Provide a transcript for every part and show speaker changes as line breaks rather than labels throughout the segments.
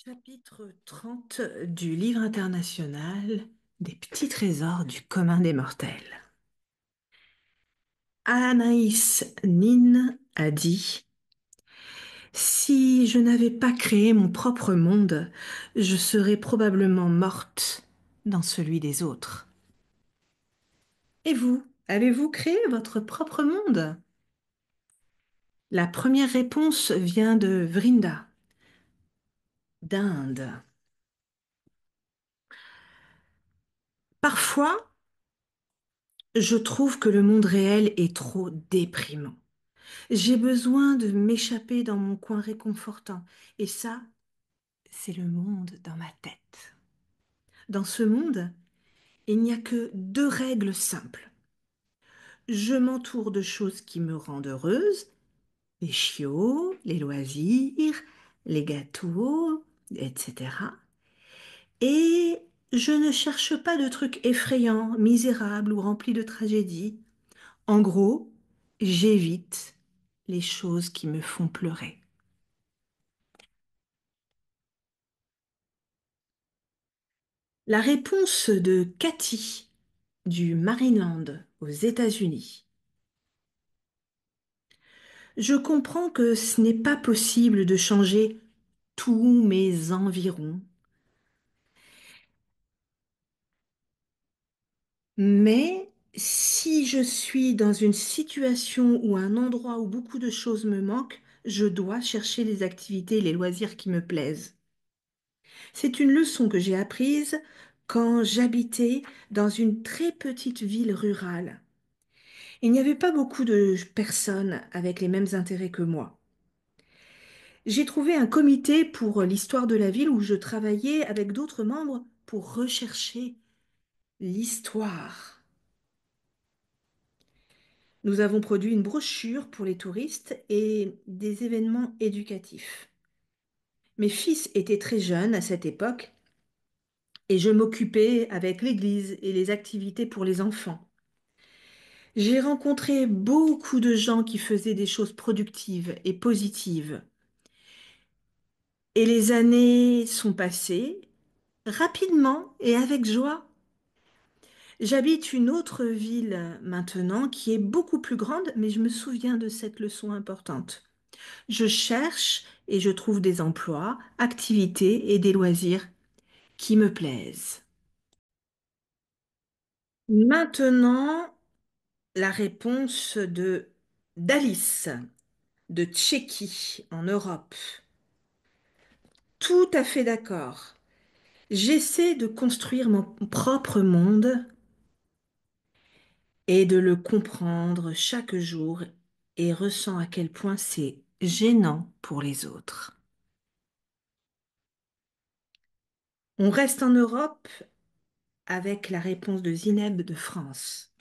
Chapitre 30 du livre international des petits trésors du commun des mortels. Anaïs Nin a dit: Si je n'avais pas créé mon propre monde, je serais probablement morte dans celui des autres. Et vous, avez-vous créé votre propre monde? La première réponse vient de Vrinda, d'Inde. Parfois, je trouve que le monde réel est trop déprimant. J'ai besoin de m'échapper dans mon coin réconfortant. Et ça, c'est le monde dans ma tête. Dans ce monde, il n'y a que deux règles simples. Je m'entoure de choses qui me rendent heureuse, les chiots, les loisirs, les gâteaux, etc. Et je ne cherche pas de trucs effrayants, misérables ou remplis de tragédies. En gros, j'évite les choses qui me font pleurer. La réponse de Cathy du Maryland aux États-Unis. Je comprends que ce n'est pas possible de changer tous mes environs, mais si je suis dans une situation ou un endroit où beaucoup de choses me manquent, je dois chercher les activités et les loisirs qui me plaisent. C'est une leçon que j'ai apprise quand j'habitais dans une très petite ville rurale. Il n'y avait pas beaucoup de personnes avec les mêmes intérêts que moi. J'ai trouvé un comité pour l'histoire de la ville où je travaillais avec d'autres membres pour rechercher l'histoire. Nous avons produit une brochure pour les touristes et des événements éducatifs. Mes fils étaient très jeunes à cette époque et je m'occupais avec l'église et les activités pour les enfants. J'ai rencontré beaucoup de gens qui faisaient des choses productives et positives. Et les années sont passées rapidement et avec joie. J'habite une autre ville maintenant qui est beaucoup plus grande, mais je me souviens de cette leçon importante. Je cherche et je trouve des emplois, activités et des loisirs qui me plaisent. Maintenant, la réponse de d'Alice de Tchéquie en Europe. Tout à fait d'accord. J'essaie de construire mon propre monde et de le comprendre chaque jour et ressens à quel point c'est gênant pour les autres. On reste en Europe avec la réponse de Zineb de France.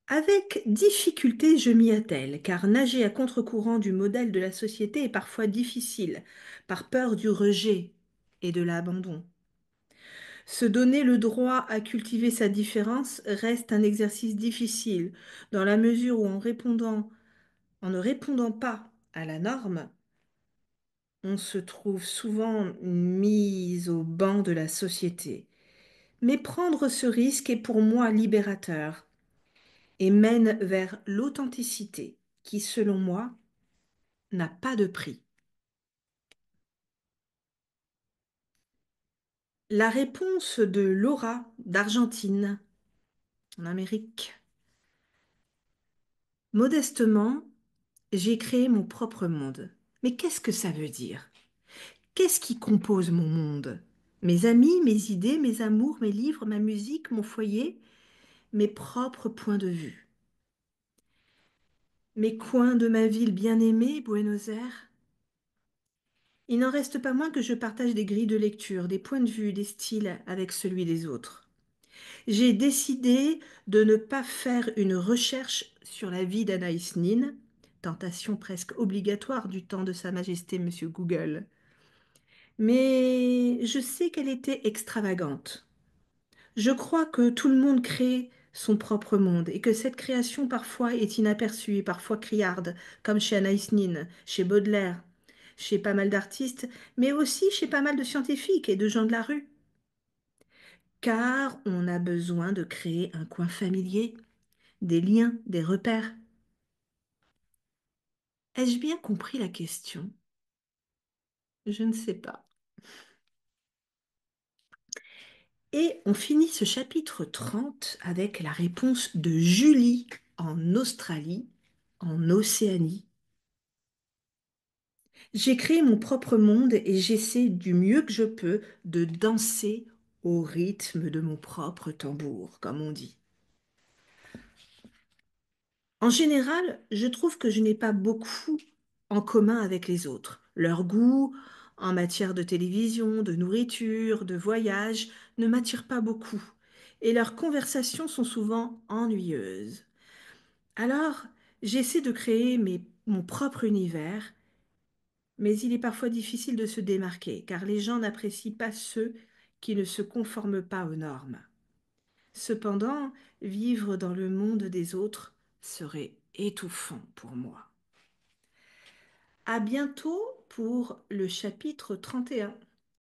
Avec difficulté, je m'y attelle, car nager à contre-courant du modèle de la société est parfois difficile, par peur du rejet et de l'abandon. Se donner le droit à cultiver sa différence reste un exercice difficile, dans la mesure où en ne répondant pas à la norme, on se trouve souvent mis au banc de la société. Mais prendre ce risque est pour moi libérateur et mène vers l'authenticité qui, selon moi, n'a pas de prix. La réponse de Laura d'Argentine, en Amérique. Modestement, j'ai créé mon propre monde. Mais qu'est-ce que ça veut dire? Qu'est-ce qui compose mon monde? Mes amis, mes idées, mes amours, mes livres, ma musique, mon foyer, mes propres points de vue. Mes coins de ma ville bien-aimée, Buenos Aires. Il n'en reste pas moins que je partage des grilles de lecture, des points de vue, des styles avec celui des autres. J'ai décidé de ne pas faire une recherche sur la vie d'Anaïs Nin, tentation presque obligatoire du temps de Sa Majesté Monsieur Google. Mais je sais qu'elle était extravagante. Je crois que tout le monde crée son propre monde et que cette création parfois est inaperçue et parfois criarde, comme chez Anaïs Nin, chez Baudelaire. chez pas mal d'artistes, mais aussi chez pas mal de scientifiques et de gens de la rue. Car on a besoin de créer un coin familier, des liens, des repères. Ai-je bien compris la question? Je ne sais pas. Et on finit ce chapitre 30 avec la réponse de Julie en Australie, en Océanie. J'ai créé mon propre monde et j'essaie du mieux que je peux de danser au rythme de mon propre tambour, comme on dit. En général, je trouve que je n'ai pas beaucoup en commun avec les autres. Leur goût en matière de télévision, de nourriture, de voyage ne m'attire pas beaucoup et leurs conversations sont souvent ennuyeuses. Alors, j'essaie de créer mon propre univers, mais il est parfois difficile de se démarquer car les gens n'apprécient pas ceux qui ne se conforment pas aux normes. Cependant, vivre dans le monde des autres serait étouffant pour moi. À bientôt pour le chapitre 31.